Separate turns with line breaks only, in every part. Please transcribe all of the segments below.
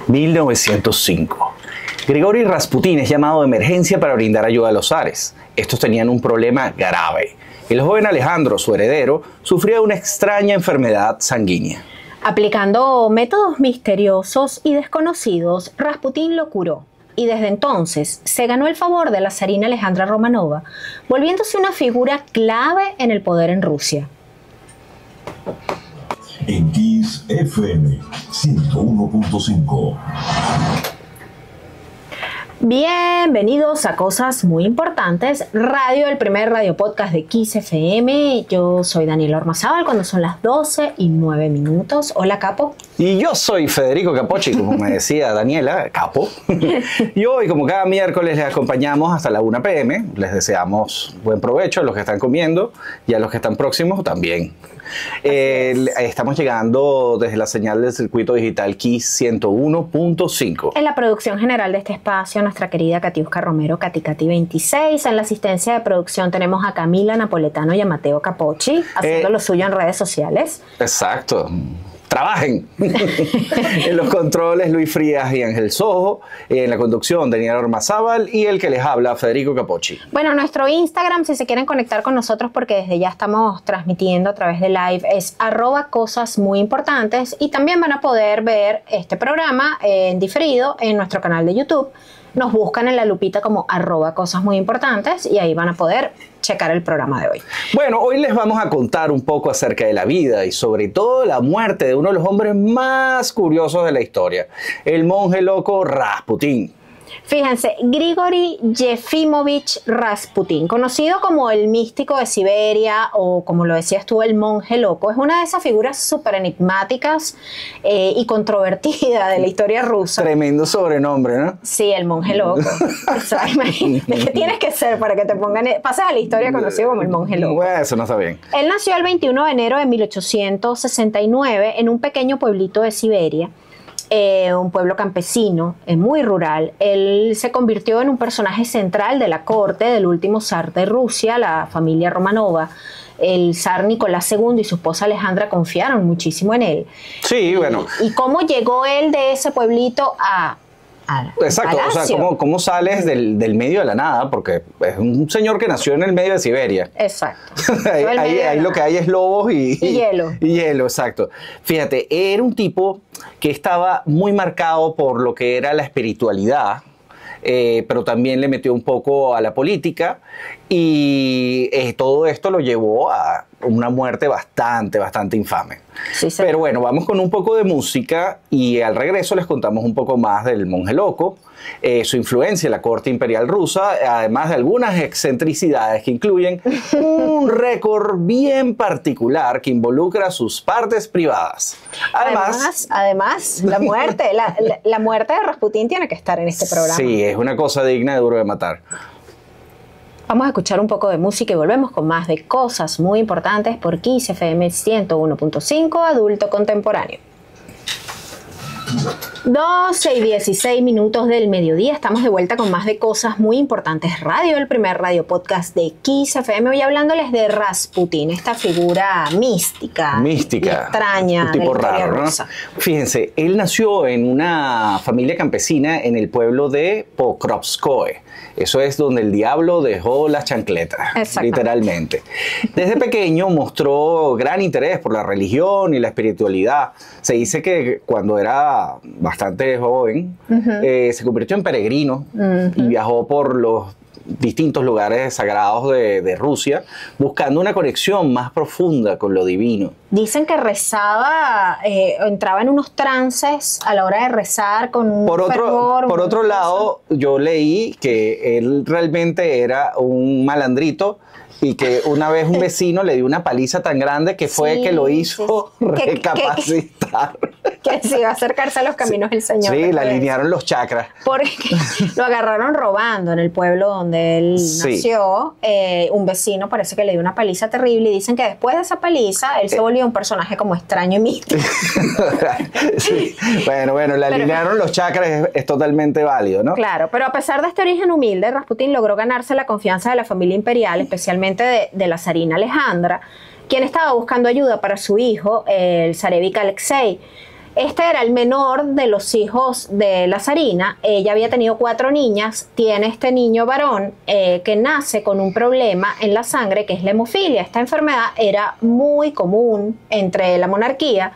1905. Grigori Rasputin es llamado de emergencia para brindar ayuda a los zares. Estos tenían un problema grave. El joven Alejandro, su heredero, sufría de una extraña enfermedad sanguínea.
Aplicando métodos misteriosos y desconocidos, Rasputin lo curó. Y desde entonces se ganó el favor de la zarina Alejandra Romanova, volviéndose una figura clave en el poder en Rusia.
En Kiss FM 101.5.
Bienvenidos a Cosas Muy Importantes Radio, el primer radio podcast de Kiss FM. Yo soy Daniela Ormazábal cuando son las 12:09. Hola, Capo.
Y yo soy Federico Capocci, como me decía Daniela, Capo. Y hoy, como cada miércoles, les acompañamos hasta la 1 p.m. Les deseamos buen provecho a los que están comiendo y a los que están próximos también. Estamos llegando desde la señal del circuito digital Kiss 101.5.
En la producción general de este espacio, nuestra querida Katiuska Romero, Katy 26. En la asistencia de producción tenemos a Camila Napoletano y a Mateo Capocci, haciendo lo suyo en redes sociales.
Exacto. Trabajen. En los controles, Luis Frías y Ángel Sojo. En la conducción, Daniela Ormazábal. Y el que les habla, Federico Capocci.
Bueno, nuestro Instagram, si se quieren conectar con nosotros, porque desde ya estamos transmitiendo a través de live, es @cosasmuyimportantes. Y también van a poder ver este programa en diferido en nuestro canal de YouTube. Nos buscan en la lupita como @cosasmuyimportantes y ahí van a poder checar el programa de hoy.
Bueno, hoy les vamos a contar un poco acerca de la vida y sobre todo la muerte de uno de los hombres más curiosos de la historia, el monje loco Rasputin.
Fíjense, Grigori Yefimovich Rasputin, conocido como el místico de Siberia o como lo decías tú, el monje loco, es una de esas figuras súper enigmáticas y controvertida de la historia rusa.
Tremendo sobrenombre, ¿no?
Sí, el monje loco. O sea, imagínate, ¿qué tienes que ser para que te pongan, pases a la historia conocido como el monje loco?
Bueno, eso no está bien.
Él nació el 21 de enero de 1869 en un pequeño pueblito de Siberia. Un pueblo campesino, muy rural. Él se convirtió en un personaje central de la corte del último zar de Rusia, la familia Romanova. El zar Nicolás II y su esposa Alejandra confiaron muchísimo en él.
Sí, bueno.
¿Y cómo llegó él de ese pueblito a
exacto,
palacio?
O sea, ¿cómo sales del medio de la nada? Porque es un señor que nació en el medio de Siberia.
Exacto.
ahí lo que hay es lobos y
hielo.
Y hielo, exacto. Fíjate, era un tipo que estaba muy marcado por lo que era la espiritualidad, pero también le metió un poco a la política y todo esto lo llevó a una muerte bastante infame.
Sí, sí.
Pero bueno, vamos con un poco de música y al regreso les contamos un poco más del monje loco, su influencia en la corte imperial rusa, además de algunas excentricidades que incluyen un récord bien particular que involucra sus partes privadas.
Además, la muerte, la muerte de Rasputin tiene que estar en este programa.
Sí, es una cosa digna de Duro de Matar.
Vamos a escuchar un poco de música y volvemos con más de Cosas Muy Importantes por Kiss FM 101.5 Adulto Contemporáneo. 12:16 del mediodía, estamos de vuelta con más de Cosas Muy Importantes Radio, el primer radio podcast de Kiss FM, hoy hablándoles de Rasputin, esta figura mística y extraña,
un tipo raro, ¿no? Fíjense, él nació en una familia campesina en el pueblo de Pokrovskoye. Eso es donde el diablo dejó las chancletas, literalmente. Desde pequeño mostró gran interés por la religión y la espiritualidad. Se dice que cuando era bastante joven, se convirtió en peregrino y viajó por los distintos lugares sagrados de Rusia, buscando una conexión más profunda con lo divino.
Dicen que rezaba, entraba en unos trances a la hora de rezar con un fervor.
Por otro lado, yo leí que él realmente era un malandrito y que una vez un vecino le dio una paliza tan grande que fue que lo hizo recapacitar.
Que se iba a acercarse a los caminos del Señor.
Sí, le alinearon los chakras.
Porque lo agarraron robando en el pueblo donde él nació. Un vecino parece que le dio una paliza terrible y dicen que después de esa paliza él se volvió un personaje como extraño y místico.
Sí. Bueno, le alinearon los chakras, es totalmente válido, ¿no?
Claro, pero a pesar de este origen humilde, Rasputin logró ganarse la confianza de la familia imperial, especialmente de la zarina Alejandra, quien estaba buscando ayuda para su hijo, el zarévich Alexei. Este era el menor de los hijos de la zarina. Ella había tenido 4 niñas. Tiene este niño varón que nace con un problema en la sangre, que es la hemofilia. Esta enfermedad era muy común entre la monarquía,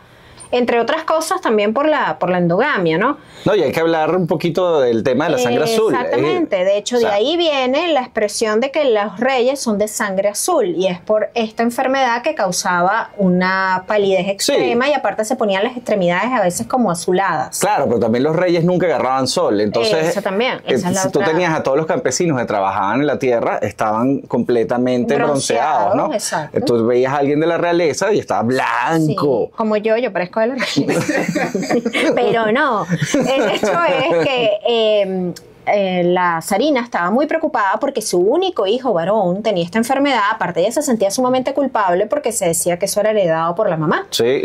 entre otras cosas también por la endogamia, ¿no?
No, y hay que hablar un poquito del tema de la sangre azul.
Exactamente, de hecho de ahí viene la expresión de que los reyes son de sangre azul, y es por esta enfermedad que causaba una palidez extrema, y aparte se ponían las extremidades a veces como azuladas.
Claro, pero también los reyes nunca agarraban sol, entonces
eso también, esa es la
si tú tenías a todos los campesinos que trabajaban en la tierra, estaban completamente bronceados, ¿no?
Exacto.
Entonces veías a alguien de la realeza y estaba blanco.
Sí, como yo parezco de la realeza. Pero no, el hecho es que la zarina estaba muy preocupada porque su único hijo varón tenía esta enfermedad. Aparte, ella se sentía sumamente culpable porque se decía que eso era heredado por la mamá.
Sí,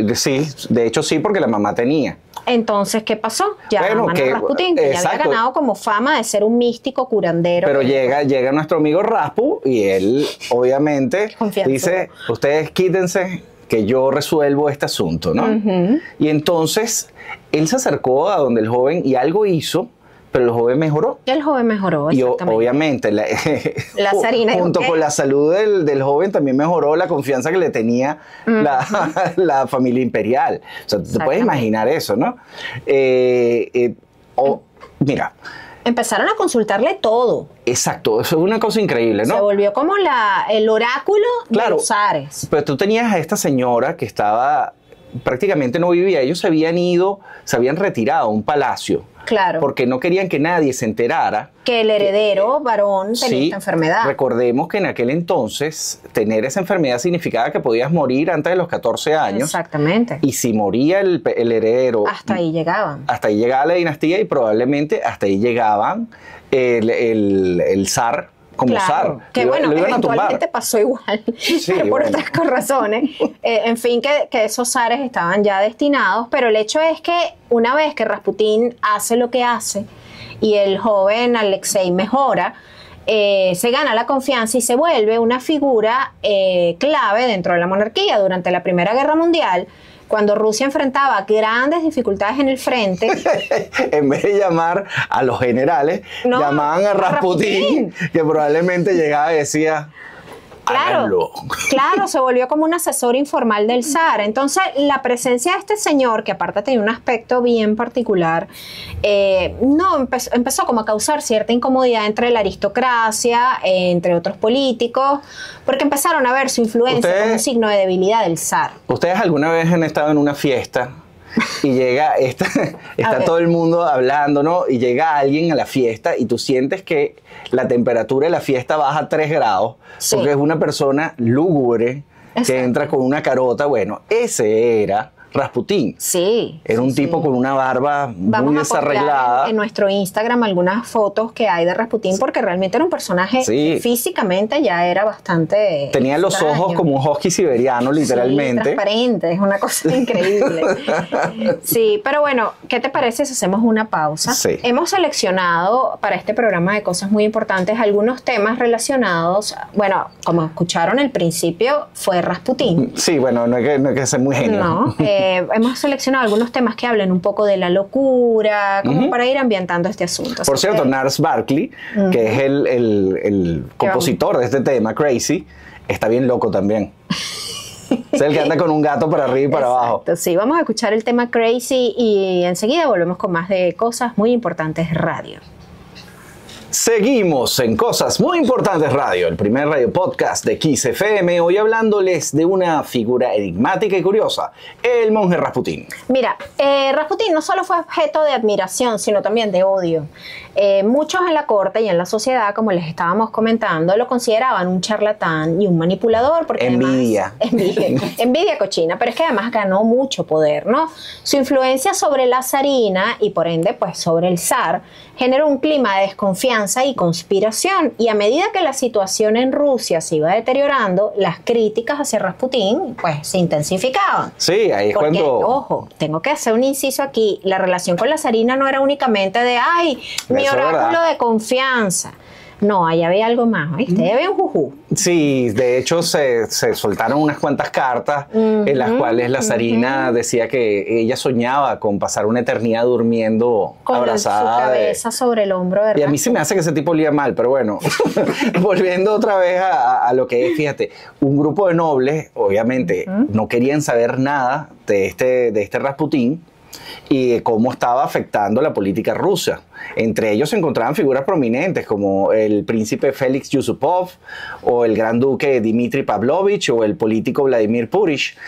de hecho sí, porque la mamá tenía.
Entonces, ¿qué pasó? Ya Rasputín, que ya había ganado como fama de ser un místico curandero.
Pero llega nuestro amigo Raspu y él obviamente dice, ustedes quítense que yo resuelvo este asunto, ¿no? Y entonces él se acercó a donde el joven y algo hizo, pero el joven mejoró.
El joven mejoró,
exactamente. Y obviamente, la zarina, junto con la salud del joven, también mejoró la confianza que le tenía la familia imperial. O sea, te puedes imaginar eso, ¿no? Mira.
Empezaron a consultarle todo.
Exacto, eso es una cosa increíble, ¿no?
Se volvió como el oráculo de los zares.
Pero tú tenías a esta señora que estaba, prácticamente no vivía, ellos se habían retirado a un palacio.
Claro.
Porque no querían que nadie se enterara
que el heredero varón tenía esta enfermedad.
Recordemos que en aquel entonces tener esa enfermedad significaba que podías morir antes de los 14 años.
Exactamente.
Y si moría el heredero...
Hasta ahí llegaban.
Hasta ahí llegaba la dinastía y probablemente hasta ahí llegaban el zar como zar.
Que bueno, eventualmente pasó igual, por otras razones. En fin, que esos zares estaban ya destinados, pero el hecho es que una vez que Rasputín hace lo que hace y el joven Alexei mejora, se gana la confianza y se vuelve una figura clave dentro de la monarquía. Durante la Primera Guerra Mundial, cuando Rusia enfrentaba grandes dificultades en el frente,
en vez de llamar a los generales, llamaban a Rasputín, que probablemente llegaba y decía...
Claro, se volvió como un asesor informal del zar. Entonces, la presencia de este señor, que aparte tenía un aspecto bien particular, empezó como a causar cierta incomodidad entre la aristocracia, entre otros políticos, porque empezaron a ver su influencia como un signo de debilidad del zar.
¿Ustedes alguna vez han estado en una fiesta y llega está todo el mundo hablando, ¿no? Y llega alguien a la fiesta y tú sientes que la temperatura de la fiesta baja 3 grados porque es una persona lúgubre que entra con una carota? Bueno, ese era Rasputín.
Sí.
Era un tipo con una barba muy desarreglada.
Vamos a en nuestro Instagram algunas fotos que hay de Rasputín, porque realmente era un personaje que físicamente ya era bastante
tenía los ojos como un husky siberiano, literalmente.
Sí, transparente, es una cosa increíble. Sí, pero bueno, ¿qué te parece si hacemos una pausa?
Sí.
Hemos seleccionado para este programa de cosas muy importantes algunos temas relacionados, bueno, como escucharon al principio, fue Rasputín.
Sí, bueno, no hay que ser muy genio.
No, hemos seleccionado algunos temas que hablen un poco de la locura, como para ir ambientando este asunto.
Por cierto, Gnars Barkley, que es el compositor de este tema, Crazy, está bien loco también. Es el que anda con un gato para arriba y para abajo.
Sí, vamos a escuchar el tema Crazy y enseguida volvemos con más de Cosas Muy Importantes Radio.
Seguimos en Cosas Muy Importantes Radio, el primer radio podcast de Kiss FM, hoy hablándoles de una figura enigmática y curiosa, el monje Rasputín.
Mira, Rasputín no solo fue objeto de admiración, sino también de odio. Muchos en la corte y en la sociedad, como les estábamos comentando, lo consideraban un charlatán y un manipulador. Porque
envidia
cochina, pero es que además ganó mucho poder, ¿no? Su influencia sobre la zarina y por ende pues sobre el zar generó un clima de desconfianza y conspiración, y a medida que la situación en Rusia se iba deteriorando, las críticas hacia Rasputín pues se intensificaban.
Sí, ahí es cuando...
Ojo, tengo que hacer un inciso aquí, la relación con la zarina no era únicamente de ¡ay, mi oráculo de confianza! No, allá había algo más, ¿viste? Allá había un juju.
Sí, de hecho se soltaron unas cuantas cartas en las cuales la zarina decía que ella soñaba con pasar una eternidad durmiendo
con
abrazada.
Su cabeza sobre el hombro de Rasputín.
Y a mí se me hace que ese tipo olía mal, pero bueno, volviendo otra vez a lo que es, fíjate, un grupo de nobles, obviamente, no querían saber nada de este Rasputín y de cómo estaba afectando la política rusa. Entre ellos se encontraban figuras prominentes como el príncipe Félix Yusupov o el gran duque Dmitry Pavlovich o el político Vladimir Purich.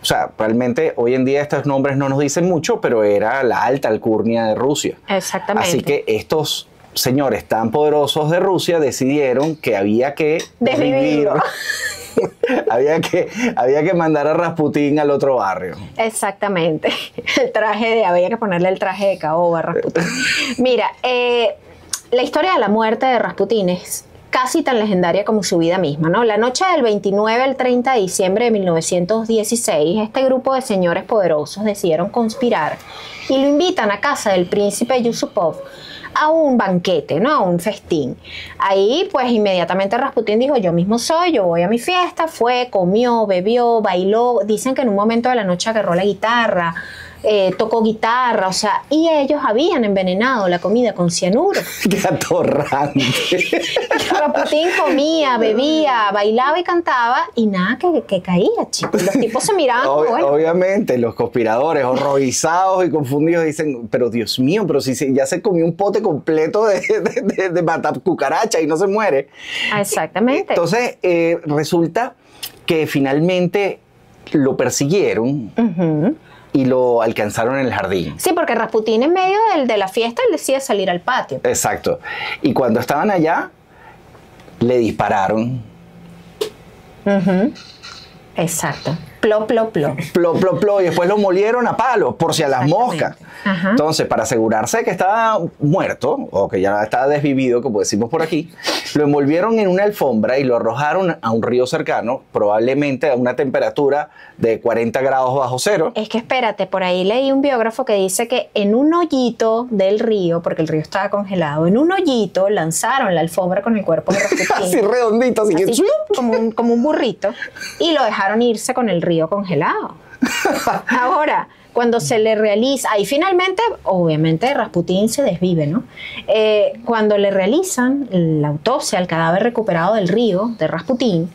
O sea, realmente hoy en día estos nombres no nos dicen mucho, pero era la alta alcurnia de Rusia.
Exactamente.
Así que estos señores tan poderosos de Rusia decidieron que había que
desvivirlo.
había que mandar a Rasputín al otro barrio.
Exactamente. Había que ponerle el traje de caoba a Rasputín. Mira, la historia de la muerte de Rasputín es casi tan legendaria como su vida misma, ¿no? La noche del 29 al 30 de diciembre de 1916, este grupo de señores poderosos decidieron conspirar y lo invitan a casa del príncipe Yusupov a un banquete, ¿no? A un festín. Ahí, pues, inmediatamente Rasputín dijo, yo mismo soy, yo voy a mi fiesta. Fue, comió, bebió, bailó. Dicen que en un momento de la noche agarró la guitarra, tocó guitarra, o sea, y ellos habían envenenado la comida con cianuro.
¡Qué atorrante!
Rasputín comía, bebía, bailaba y cantaba y nada que caía, chicos. Los tipos se miraban como, bueno.
Obviamente, los conspiradores horrorizados y confundidos dicen, pero Dios mío, pero si ya se comió un pote completo de matar cucaracha y no se muere.
Exactamente.
Entonces, resulta que finalmente lo persiguieron y lo alcanzaron en el jardín.
Sí, porque Rasputín en medio de la fiesta él decide salir al patio.
Exacto. Y cuando estaban allá, le dispararon.
Exacto. Plop, plop, plop.
Plop, plop, plop. Y después lo molieron a palos, por si a las moscas. Entonces, para asegurarse que estaba muerto, o que ya estaba desvivido, como decimos por aquí, lo envolvieron en una alfombra y lo arrojaron a un río cercano, probablemente a una temperatura de 40 grados bajo cero.
Es que espérate, por ahí leí un biógrafo que dice que en un hoyito del río, porque el río estaba congelado, en un hoyito lanzaron la alfombra con el cuerpo de Rasputín.
Así redondito, así que...
como un burrito, y lo dejaron irse con el río congelado. Ahora, cuando se le realiza, ahí finalmente, obviamente Rasputín se desvive, ¿no? Cuando le realizan la autopsia al cadáver recuperado del río de Rasputín,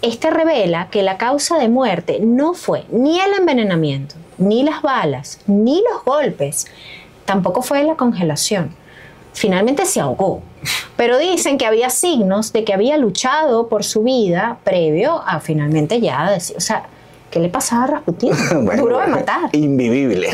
este revela que la causa de muerte no fue ni el envenenamiento, ni las balas, ni los golpes, tampoco fue la congelación. Finalmente se ahogó. Pero dicen que había signos de que había luchado por su vida previo a finalmente ya decir, o sea, ¿qué le pasaba a Rasputín?
Bueno,
duro de matar.
Invivible.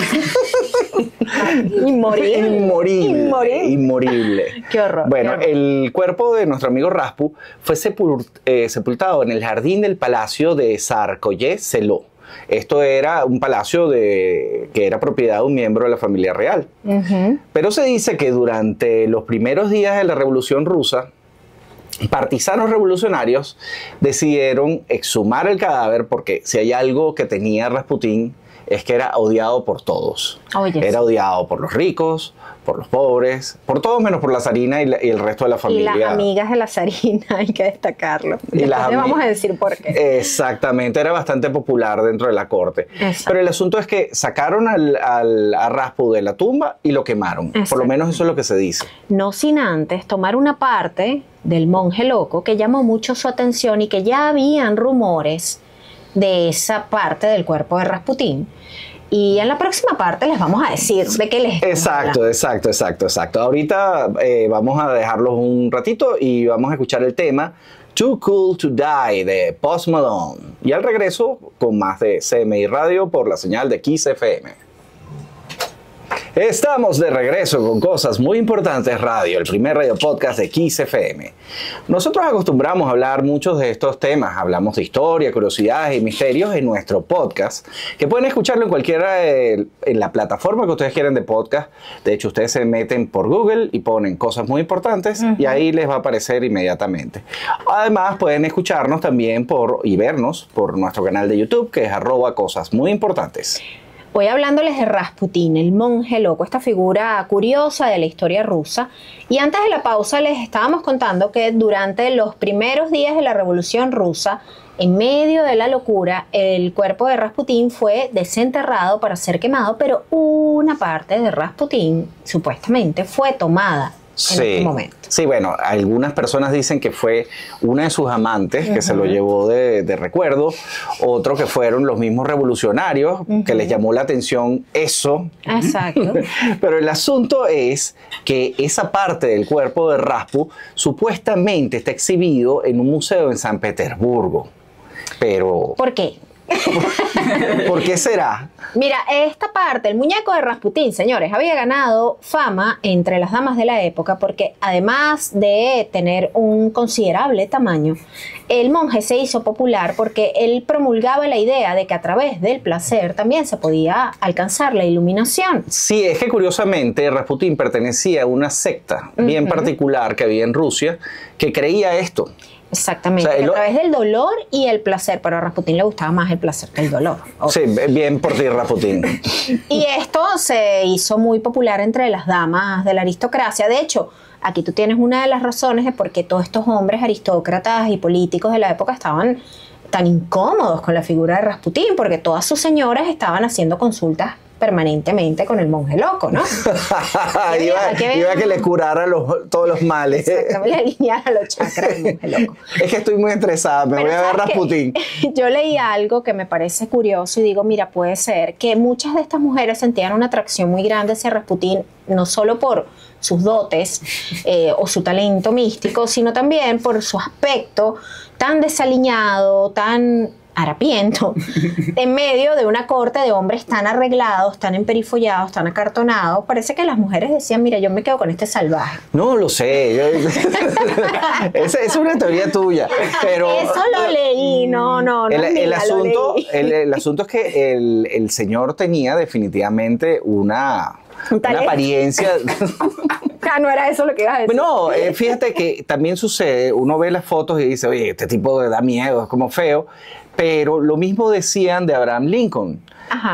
Inmorible.
Inmorible.
Qué horror.
Bueno,
qué horror.
el cuerpo de nuestro amigo Raspu fue sepultado en el jardín del palacio de Tsarskoye-Selo. Esto era un palacio que era propiedad de un miembro de la familia real. Pero se dice que durante los primeros días de la Revolución Rusa, partisanos revolucionarios decidieron exhumar el cadáver porque si hay algo que tenía Rasputín es que era odiado por todos. Era odiado por los ricos, por los pobres, por todos menos por la zarina y el resto de la familia.
Y las amigas de la zarina, hay que destacarlo. Después te vamos a decir por qué.
Exactamente, era bastante popular dentro de la corte. Exacto. Pero el asunto es que sacaron a Raspu de la tumba y lo quemaron. Exacto. Por lo menos eso es lo que se dice.
No sin antes tomar una parte del monje loco que llamó mucho su atención y que ya habían rumores de esa parte del cuerpo de Rasputín. Y en la próxima parte les vamos a decir de qué les
Exacto. Ahorita vamos a dejarlos un ratito y vamos a escuchar el tema Too Cool to Die de Post Malone. Y al regreso con más de CMI Radio por la señal de Kiss FM. Estamos de regreso con Cosas Muy Importantes Radio, el primer radio podcast de Kiss FM. Nosotros acostumbramos a hablar muchos de estos temas. Hablamos de historia, curiosidades y misterios en nuestro podcast, que pueden escucharlo en cualquiera en la plataforma que ustedes quieran de podcast. De hecho, ustedes se meten por Google y ponen Cosas Muy Importantes y ahí les va a aparecer inmediatamente. Además, pueden escucharnos también y vernos por nuestro canal de YouTube, que es @Cosas Muy Importantes.
Hoy hablándoles de Rasputín, el monje loco, esta figura curiosa de la historia rusa. Y antes de la pausa les estábamos contando que durante los primeros días de la Revolución Rusa, en medio de la locura, el cuerpo de Rasputín fue desenterrado para ser quemado, pero una parte de Rasputín supuestamente fue tomada en este momento.
Sí, bueno, algunas personas dicen que fue una de sus amantes que se lo llevó de recuerdo, otro que fueron los mismos revolucionarios que les llamó la atención eso.
Exacto.
Pero el asunto es que esa parte del cuerpo de Raspu supuestamente está exhibido en un museo en San Petersburgo. Pero
¿por qué?
¿Por qué será?
Mira, esta parte, el muñeco de Rasputín, señores, había ganado fama entre las damas de la época porque además de tener un considerable tamaño, el monje se hizo popular porque él promulgaba la idea de que a través del placer también se podía alcanzar la iluminación.
Sí, es que curiosamente Rasputín pertenecía a una secta bien particular que había en Rusia que creía esto.
Exactamente, o sea, a través del dolor y el placer, pero a Rasputín le gustaba más el placer que el dolor.
Sí, bien por ti, Rasputín.
Y esto se hizo muy popular entre las damas de la aristocracia. De hecho, aquí tú tienes una de las razones de por qué todos estos hombres aristócratas y políticos de la época estaban tan incómodos con la figura de Rasputín, porque todas sus señoras estaban haciendo consultas permanentemente con el monje loco, ¿no?
iba a que le curara todos los males.
Exactamente, le alineara los chakras del monje loco.
Es que estoy muy estresada, me voy a ver Rasputín.
Yo leí algo que me parece curioso y digo, mira, puede ser que muchas de estas mujeres sentían una atracción muy grande hacia Rasputín, no solo por sus dotes o su talento místico, sino también por su aspecto tan desaliñado, tan harapiento, en medio de una corte de hombres tan arreglados, tan emperifollados, tan acartonados. Parece que las mujeres decían, mira, yo me quedo con este salvaje.
No lo sé, esa es una teoría tuya, pero
eso lo leí, no
el asunto es que el señor tenía definitivamente una apariencia.
No era eso lo que ibas a decir.
No, fíjate que también sucede, uno ve las fotos y dice, oye, este tipo da miedo, es como feo, pero lo mismo decían de Abraham Lincoln,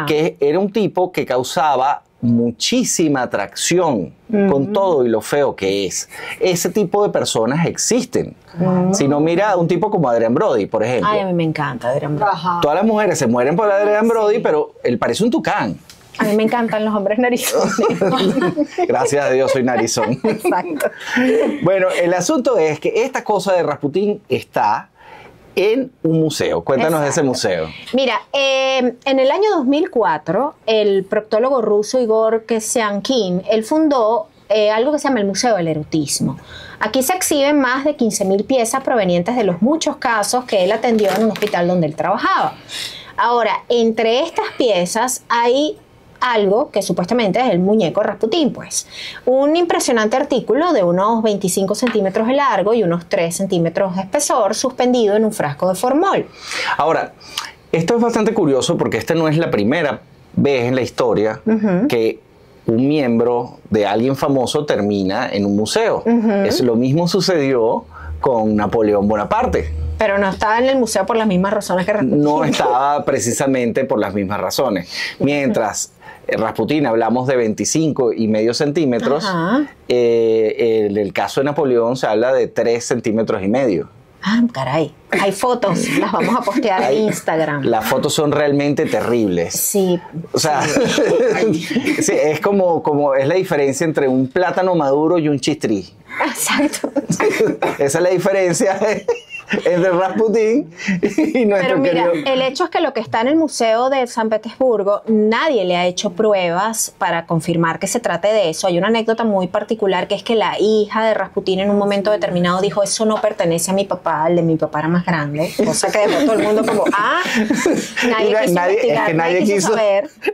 que era un tipo que causaba muchísima atracción con todo y lo feo que es. Ese tipo de personas existen. Si no, mira un tipo como Adrian Brody, por ejemplo.
Ay, a mí me encanta Adrian Brody.
Todas las mujeres se mueren por Adrian Brody, pero él parece un tucán.
A mí me encantan los hombres narizones.
Gracias a Dios soy narizón.
Exacto.
Bueno, el asunto es que esta cosa de Rasputín está en un museo. Cuéntanos de ese museo.
Mira, en el año 2004, el proctólogo ruso Igor Kesyankin, él fundó algo que se llama el Museo del Erotismo. Aquí se exhiben más de 15.000 piezas provenientes de los muchos casos que él atendió en un hospital donde él trabajaba. Ahora, entre estas piezas hay algo que supuestamente es el muñeco Rasputín, pues. Un impresionante artículo de unos 25 centímetros de largo y unos 3 centímetros de espesor, suspendido en un frasco de formol.
Ahora, esto es bastante curioso porque esta no es la primera vez en la historia que un miembro de alguien famoso termina en un museo. Lo mismo sucedió con Napoleón Bonaparte.
Pero no estaba en el museo por las mismas razones que Rasputín.
No estaba precisamente por las mismas razones. Mientras Rasputín hablamos de 25,5 centímetros, en el caso de Napoleón se habla de 3,5 centímetros.
Ah, caray. Hay fotos, las vamos a postear en Instagram.
Las fotos son realmente terribles.
Sí.
O sea, sí, es como es la diferencia entre un plátano maduro y un chistrí.
Exacto.
Esa es la diferencia entre Rasputín y nuestro
querido.
Pero mira,
el hecho es que lo que está en el Museo de San Petersburgo, nadie le ha hecho pruebas para confirmar que se trate de eso. Hay una anécdota muy particular que es que la hija de Rasputín en un momento determinado dijo, eso no pertenece a mi papá, el de mi papá era más grande. Cosa que dejó todo el mundo como,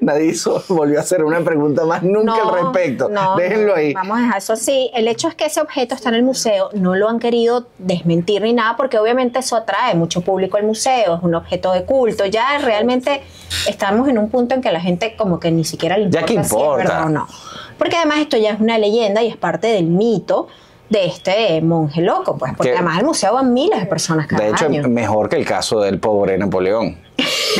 nadie volvió a hacer una pregunta más nunca al respecto. Déjenlo ahí.
Vamos a dejar eso así. El hecho es que ese objeto está en el museo, no lo han querido desmentir ni nada porque obviamente eso atrae mucho público al museo, es un objeto de culto. Ya realmente estamos en un punto en que la gente como que ni siquiera le importa,
si es verdad
o no. Porque además esto ya es una leyenda y es parte del mito de este monje loco, pues, porque además al museo van miles de personas cada año.
De hecho, mejor que el caso del pobre Napoleón.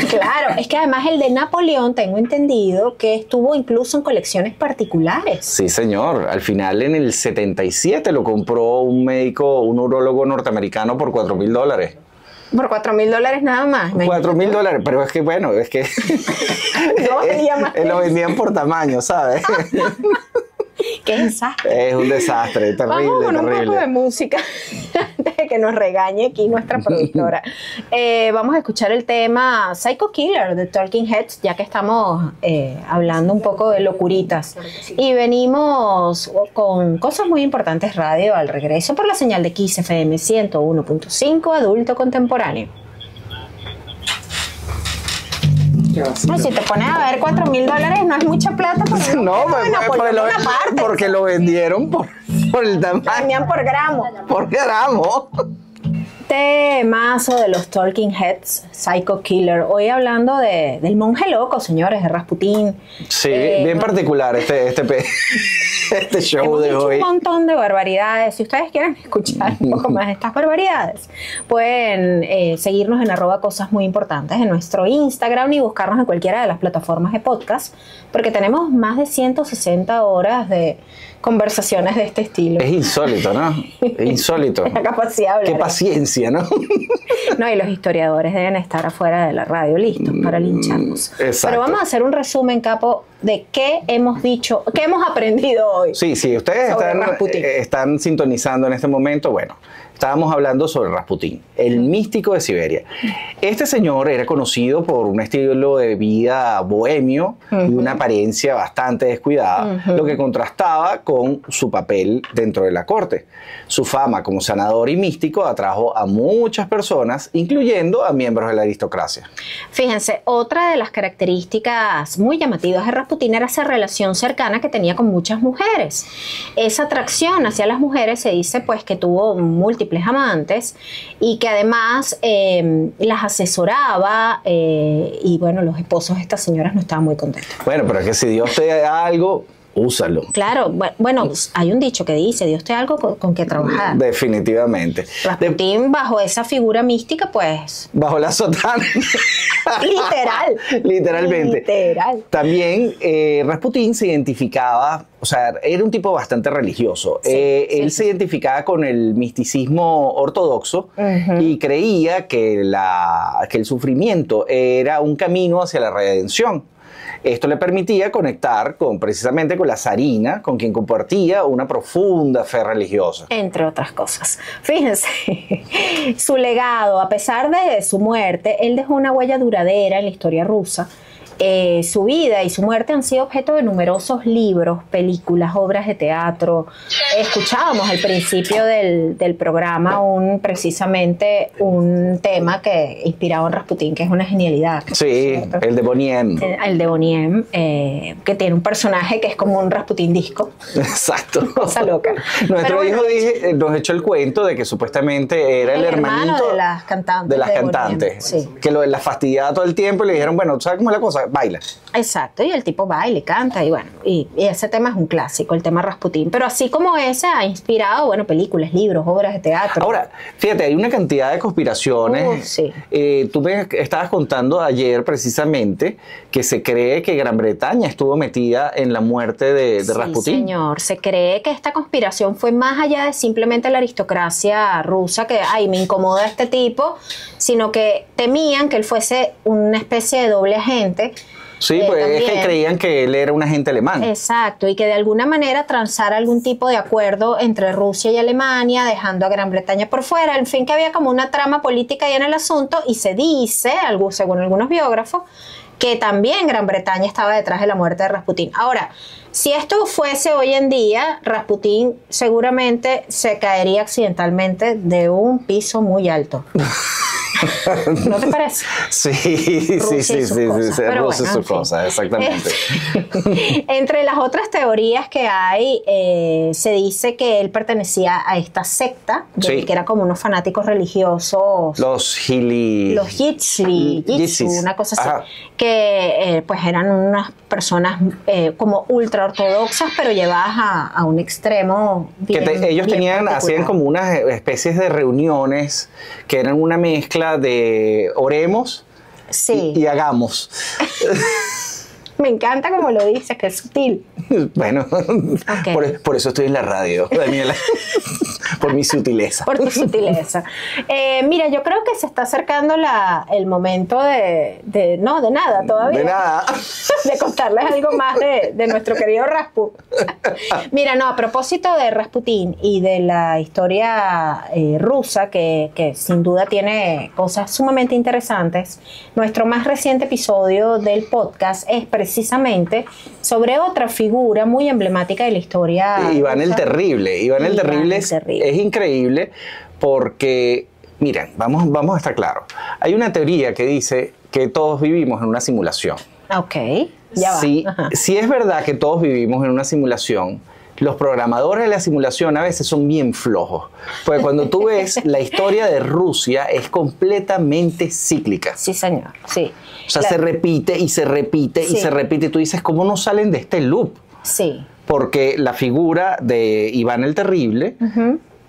Claro, es que además el de Napoleón, tengo entendido que estuvo incluso en colecciones particulares.
Sí, señor. Al final, en el 77 lo compró un médico, un urólogo norteamericano por $4,000.
Por $4,000 nada más.
$4,000, pero es que bueno, es que lo vendían por tamaño, ¿sabes?
Qué desastre.
Es un desastre, terrible.
Vamos con
terrible.
un poco de música antes de que nos regañe aquí nuestra productora. Vamos a escuchar el tema Psycho Killer de Talking Heads, ya que estamos hablando un poco de locuritas. Y venimos con cosas muy importantes radio al regreso por la señal de Kiss FM 101.5 Adulto Contemporáneo. No, si te pones a ver $4,000 no es mucha plata porque
porque lo vendieron por el tamaño.
Vendían por gramo.
Por gramo.
Temazo de los Talking Heads, Psycho Killer. Hoy hablando del monje loco, señores, de Rasputín.
Sí, bien particular este show de hoy.
Un montón de barbaridades. Si ustedes quieren escuchar un poco más de estas barbaridades, pueden seguirnos en @cosas muy importantes en nuestro Instagram y buscarnos en cualquiera de las plataformas de podcast, porque tenemos más de 160 horas de conversaciones de este estilo.
Es insólito, ¿no? Es insólito.
La capacidad de
Qué paciencia, ¿no?
No, y los historiadores deben estar afuera de la radio listos para lincharnos.
Exacto.
Pero vamos a hacer un resumen, Capo, de qué hemos dicho, qué hemos aprendido hoy.
Sí, ustedes están sintonizando en este momento, bueno, estábamos hablando sobre Rasputín, el místico de Siberia. Este señor era conocido por un estilo de vida bohemio y una apariencia bastante descuidada, lo que contrastaba con su papel dentro de la corte. Su fama como sanador y místico atrajo a muchas personas, incluyendo a miembros de la aristocracia.
Fíjense, otra de las características muy llamativas de Rasputín era esa relación cercana que tenía con muchas mujeres. Esa atracción hacia las mujeres se dice pues que tuvo múltiples amantes y que además las asesoraba y bueno, los esposos de estas señoras no estaban muy contentos.
Bueno, pero es que si Dios te da algo, úsalo.
Claro, bueno, hay un dicho que dice, Dios te da algo con que trabajar.
Definitivamente.
Rasputín bajo esa figura mística, pues...
Bajo la sotana. Literalmente.
Literal.
También Rasputín se identificaba, o sea, era un tipo bastante religioso. Él se identificaba con el misticismo ortodoxo y creía que el sufrimiento era un camino hacia la redención. Esto le permitía conectar precisamente con la zarina, con quien compartía una profunda fe religiosa.
Entre otras cosas. Fíjense, su legado, a pesar de su muerte, él dejó una huella duradera en la historia rusa. Su vida y su muerte han sido objeto de numerosos libros, películas, obras de teatro. Escuchábamos al principio del programa precisamente un tema que inspiraba en Rasputín, que es una genialidad.
Sí, el de Boniem.
El de Boniem, que tiene un personaje que es como un Rasputín disco.
Exacto.
Cosa loca.
Nuestro hijo nos echó el cuento de que supuestamente era el hermanito
de las cantantes.
De las cantantes.
Sí.
Que la fastidiaba todo el tiempo y le dijeron, bueno, ¿sabes cómo es la cosa? Baila.
Exacto, y el tipo baila y canta y bueno, y ese tema es un clásico, el tema Rasputín, pero así como ese ha inspirado, bueno, películas, libros, obras de teatro.
Ahora, fíjate, hay una cantidad de conspiraciones.
Sí.
Tú me estabas contando ayer precisamente que se cree que Gran Bretaña estuvo metida en la muerte de Rasputín.
Sí, señor, se cree que esta conspiración fue más allá de simplemente la aristocracia rusa, que, ay, me incomoda este tipo, sino que temían que él fuese una especie de doble agente.
Sí, pues también, es que creían que él era un agente alemán.
Exacto, y que de alguna manera transara algún tipo de acuerdo entre Rusia y Alemania, dejando a Gran Bretaña por fuera. En fin, que había como una trama política ahí en el asunto, y se dice, según algunos biógrafos, que también Gran Bretaña estaba detrás de la muerte de Rasputín. Ahora, si esto fuese hoy en día, Rasputín seguramente se caería accidentalmente de un piso muy alto. ¿No te parece?
Sí.
Rusia es
su cosa, exactamente.
Entre las otras teorías que hay, se dice que él pertenecía a esta secta, que era como unos fanáticos religiosos.
Los
Jitsu, una cosa así. Ajá. Que pues eran unas personas como ultra ortodoxas, pero llevadas a un extremo bien,
ellos hacían como unas especies de reuniones que eran una mezcla de oremos
Sí.
y hagamos.
Me encanta como lo dices, que es sutil.
Bueno, okay. por eso estoy en la radio, Daniela. Por mi sutileza.
Por tu sutileza. Mira, yo creo que se está acercando el momento de nada todavía.
De nada.
De contarles algo más de nuestro querido Rasputin. Mira, no, a propósito de Rasputin y de la historia rusa, que sin duda tiene cosas sumamente interesantes, nuestro más reciente episodio del podcast es precisamente sobre otra figura muy emblemática de la historia.
Iván el Terrible. Iván el Terrible es increíble porque, miren, vamos a estar claros. Hay una teoría que dice que todos vivimos en una simulación.
Ok, ya va.
Si es verdad que todos vivimos en una simulación, los programadores de la simulación a veces son bien flojos. Porque cuando tú ves la historia de Rusia es completamente cíclica.
Sí, señor, sí.
O sea, se repite y se repite y se repite. Y tú dices, ¿cómo no salen de este loop?
Sí.
Porque la figura de Iván el Terrible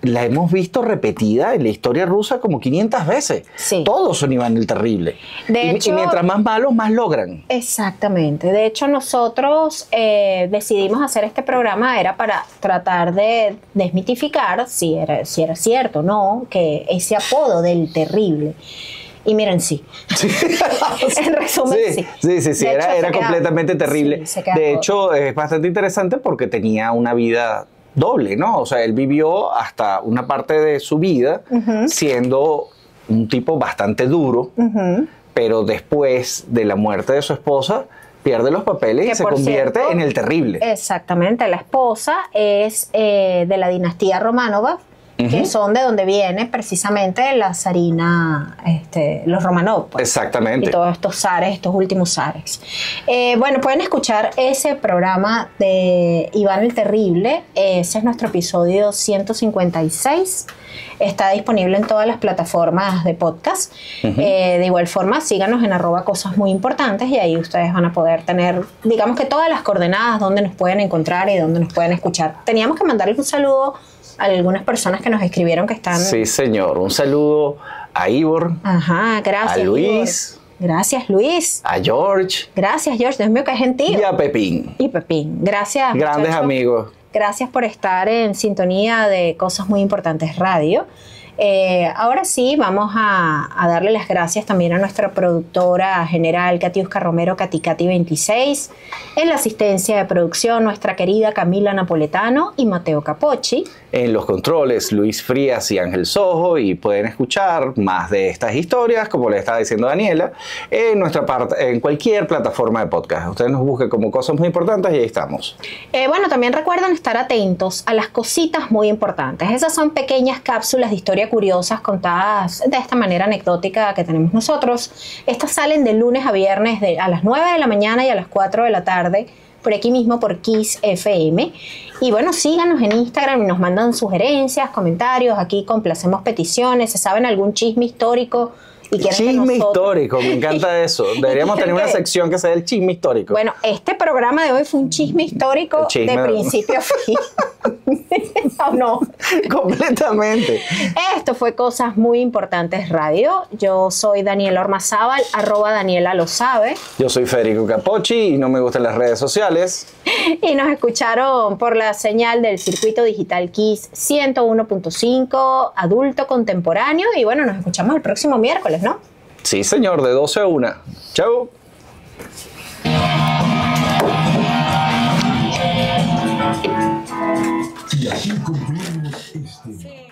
la hemos visto repetida en la historia rusa como 500 veces. Sí. Todos son Iván el Terrible. De hecho, y mientras más malos, más logran.
Exactamente. De hecho, nosotros decidimos hacer este programa era para tratar de desmitificar si era cierto o no, que ese apodo del Terrible. Y miren, sí. En resumen,
sí. Era completamente terrible.
Sí,
de hecho, es bastante interesante porque tenía una vida doble, ¿no? O sea, él vivió hasta una parte de su vida siendo un tipo bastante duro, pero después de la muerte de su esposa pierde los papeles y se convierte en el Terrible.
Exactamente. La esposa es de la dinastía Romanova, que son de donde viene precisamente la zarina, los Romanov. Pues,
exactamente.
Y todos estos zares, estos últimos zares. Bueno, pueden escuchar ese programa de Iván el Terrible. Ese es nuestro episodio 156. Está disponible en todas las plataformas de podcast. De igual forma, síganos en @cosas muy importantes y ahí ustedes van a poder tener, digamos que todas las coordenadas donde nos pueden encontrar y donde nos pueden escuchar. Teníamos que mandarles un saludo a algunas personas que nos escribieron que están...
Sí, señor. Un saludo a Ivor.
Ajá, gracias.
A Luis.
Ivor. Gracias, Luis.
A George.
Gracias, George. Dios mío, qué gentil.
Y a Pepín.
Gracias.
Grandes amigos.
Gracias por estar en sintonía de Cosas Muy Importantes Radio. Ahora sí, vamos a darle las gracias también a nuestra productora general, Katiuska Romero, Katikati26, en la asistencia de producción, nuestra querida Camila Napoletano y Mateo Capocci.
En los controles, Luis Frías y Ángel Sojo, y pueden escuchar más de estas historias, como le estaba diciendo Daniela, en cualquier plataforma de podcast. Ustedes nos busquen como Cosas Muy Importantes y ahí estamos.
Bueno, también recuerden estar atentos a las cositas muy importantes. Esas son pequeñas cápsulas de historia curiosas contadas de esta manera anecdótica que tenemos nosotros. Estas salen de lunes a viernes a las 9 de la mañana y a las 4 de la tarde, por aquí mismo por Kiss FM. Y bueno, síganos en Instagram y nos mandan sugerencias, comentarios. Aquí complacemos peticiones. ¿Se saben algún chisme histórico?
Chisme histórico, me encanta eso. Deberíamos tener una sección que sea el chisme histórico.
Bueno, este programa de hoy fue un chisme histórico de principio a fin. ¿O no?
Completamente.
Esto fue Cosas Muy Importantes Radio. Yo soy Daniela Ormazábal, @Daniela lo sabe.
Yo soy Federico Capocci y no me gustan las redes sociales.
Y nos escucharon por la señal del circuito digital Kiss 101.5, adulto contemporáneo. Y bueno, nos escuchamos el próximo miércoles, ¿no?
Sí, señor, de 12 a 1. Chau.
Y así concluimos este...